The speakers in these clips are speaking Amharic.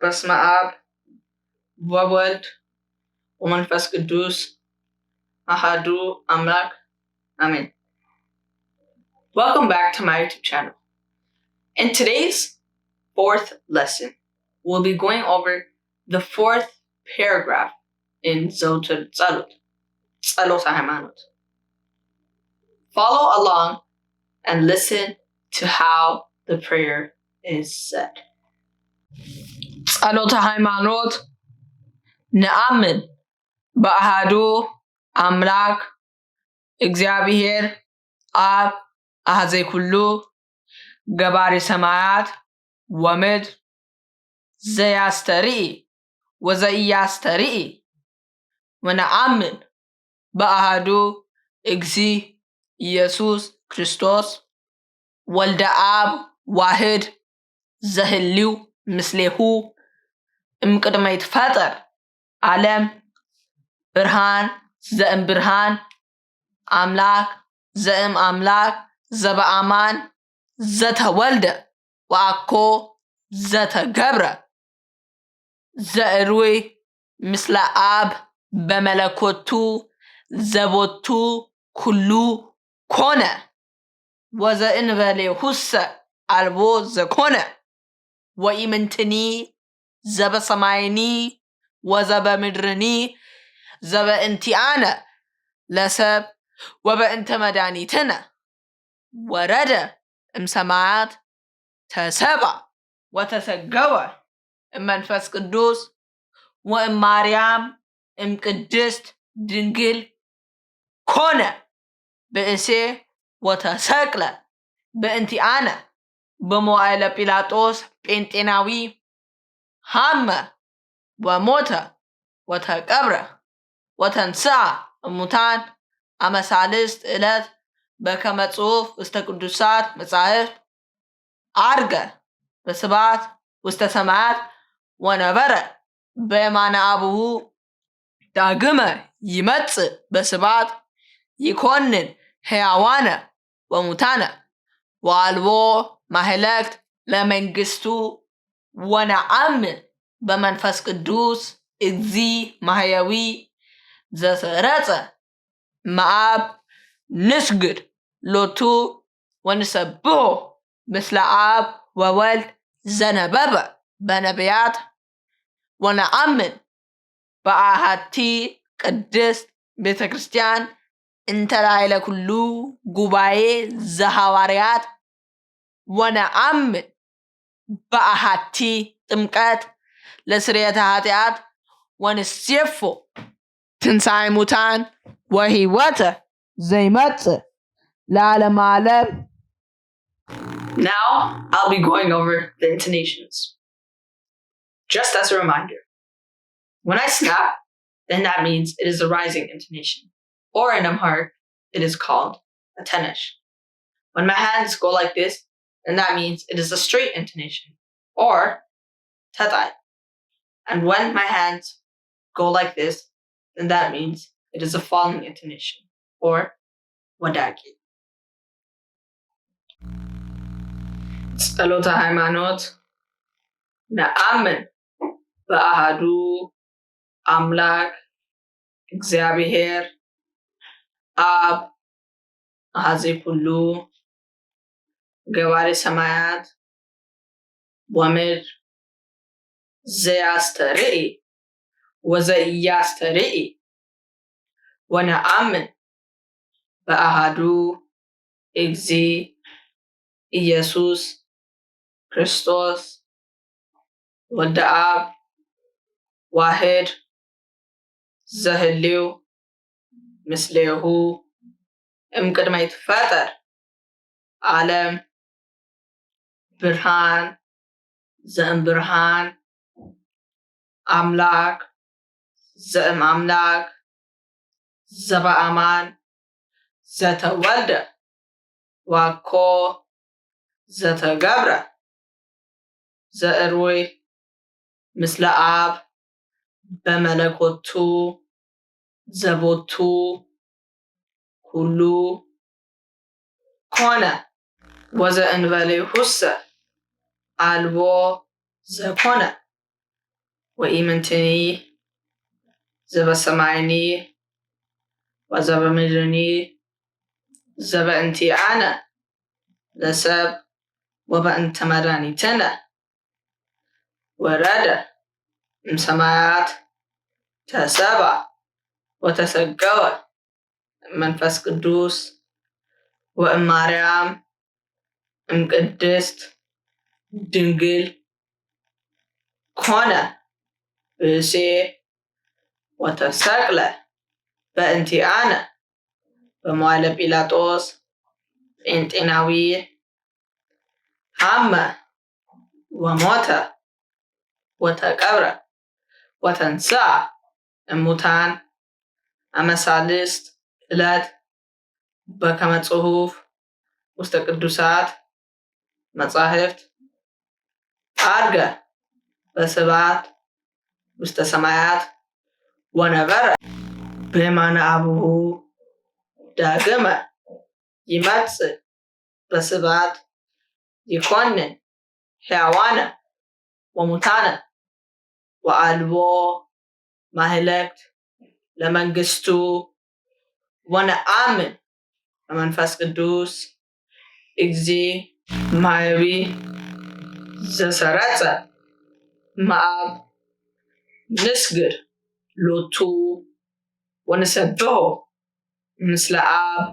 በስመ አብ ወወልድ ወመንፈስ ቅዱስ አሐዱ አምላክ አሜን. Welcome back to my YouTube channel. In today's fourth lesson, we'll be going over the fourth paragraph in Yezewter Tselot, ጸሎተ ሃይማኖት. Follow along and listen to how the prayer is said. ጸሎተ ሃይማኖት ነአምን በአሐዱ አምላክ እግዚአብሔር አብ አሐዜ ኩሉ ገባሬ ሰማያት ወምድር ዘያስተርኢ ወዘኢያስተርኢ ወነአምን በአሐዱ እግዚ ኢየሱስ ክርስቶስ ወልደ አብ ዋህድ ዘህልው ምስሌሁ እምቅድመ ይትፈጠር ዓለም ብርሃን ዘእም ብርሃን አምላክ ዘእም አምላክ ዘበአማን ዘተወልደ ወአኮ ዘተገብረ ዘእሩይ ምስለ አብ በመለኮቱ ዘቦቱ ኩሉ ኮነ ወዘእንበሌሁሰ አልቦ ዘኮነ ወኢምንትኒ ዘበሰማይኒ ወዘበምድርኒ ዘበእንቲአነ ለሰብ ወበእንተ መድኃኒትነ ወረደ እምሰማያት ተሰብአ ወተሰገወ እመንፈስ ቅዱስ ወእም ማርያም እምቅድስት ድንግል ኮነ ብእሴ ወተሰቅለ በእንቲአነ በመዋዕለ ጲላጦስ ጴንጤናዊ ሃመ ወሞተ ወተቀብረ ወተንሥአ እሙታን አመ ሣልስት ዕለት በከመ ጽሑፍ ውስተ ቅዱሳት መጻሕፍት ዐርገ በስብሐት ውስተ ሰማያት ወነበረ በየማነ አቡሁ ዳግመ ይመጽእ በስብሐት ይኰንን ሕያዋነ ወሙታነ ወአልቦ ማህለክት ለመንግሥቱ ወነአምን በመንፈስ ቅዱስ እግዚ ማህየዊ ዘሰረጸ መአብ ንስግድ ሎቱ ወንሰብሖ ምስለ አብ ወወልድ ዘነበበ በነቢያት ወነአምን በአሐቲ ቅድስት ቤተ ክርስቲያን እንተ ላዕለ ኩሉ ጉባኤ ዘሐዋርያት ወነአምን በአሐቲ ጥምቀት ለስርየተ ኃጢአት ወንሴፎ ትንሣኤ ሙታን ወሕይወተ ዘይመጽእ ለዓለመ ዓለም. Now I'll be going over the intonations. Just as a reminder, when I snap, then that means it is a rising intonation, or in Amharic, it is called a tenesh. When my hands go like this, then that means it is a straight intonation, or tatai. And when my hands go like this, then that means it is a falling intonation, or wadaki. ጸሎተ ሃይማኖት ነአምን በአሐዱ አምላክ እግዚአብሔር አብ አሐዜ ኩሉ ገባሬ ሰማያት ወምድር ዘያስተርኢ ወዘኢያስተርኢ ወነአምን በአሐዱ እግዚ ኢየሱስ ክርስቶስ ወልደ አብ ዋህድ ዘህልው ምስሌሁ እምቅድመ ይትፈጠር ዓለም ብርሃን ዘእም ብርሃን አምላክ ዘእም አምላክ ዘበአማን ዘተወልደ ወአኮ ዘተገብረ ዘእሩይ ምስለ አብ በመለኮቱ ዘቦቱ ኩሉ ኮነ ወዘእንበሌሁሰ አልቦ ዘኮነ ወኢምንትኒ ዘበሰማይኒ ወዘበምድርኒ ዘበእንቲአነ ለሰብ ወበእንተ መድኃኒትነ ወረደ እምሰማያት ተሰብአ ወተሰገወ መንፈስ ቅዱስ ወእማርያም እምቅድስት ድንግል ኮነ ብእሴ ወተሰቅለ በእንቲአነ በመዋዕለ ጲላጦስ ጴንጤናዊ ሐመ ወሞተ ወተቀብረ ወተንሥአ እሙታን አመ ሣልስት ዕለት በከመ ጽሑፍ ውስተ ቅዱሳት መጻሕፍት ዐርገ በስብሐት ውስተ ሰማያት ወነበረ በየማነ አቡሁ ዳግመ ይመጽእ በስብሐት ይኰንን ሕያዋነ ወሙታነ ወአልቦ ማህለክት ለመንግሥቱ ወነአምን በመንፈስ ቅዱስ እግዚእ ማኅየዊ ዘሰረጸ እምአብ ንስግድ ሎቱ ወንሰብሖ ምስለ አብ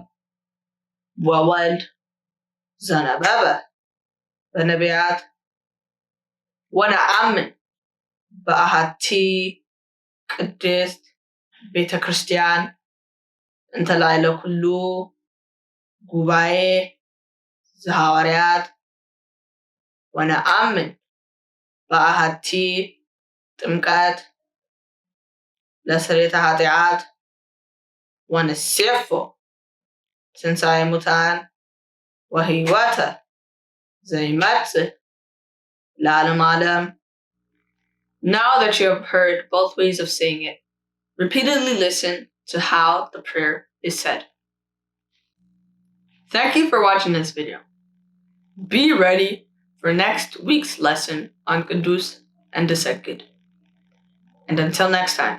ወወልድ ዘነበበ በነቢያት ወነአምን በአሐቲ ቅድስት ቤተ ክርስቲያን እንተ ላዕለ ኩሉ ጉባኤ ዘሐዋርያት ወነአምን በአሐቲ ጥምቀት ለስርየተ ኃጢአት ወንሴፎ ትንሣኤ ሙታን ወሕይወተ ዘይመጽእ ለዓለመ ዓለም. Now that you have heard both ways of saying it, repeatedly listen to how the prayer is said. Thank you for watching this video. Be ready for next week's lesson on Qudus and እሰግድ. And until next time.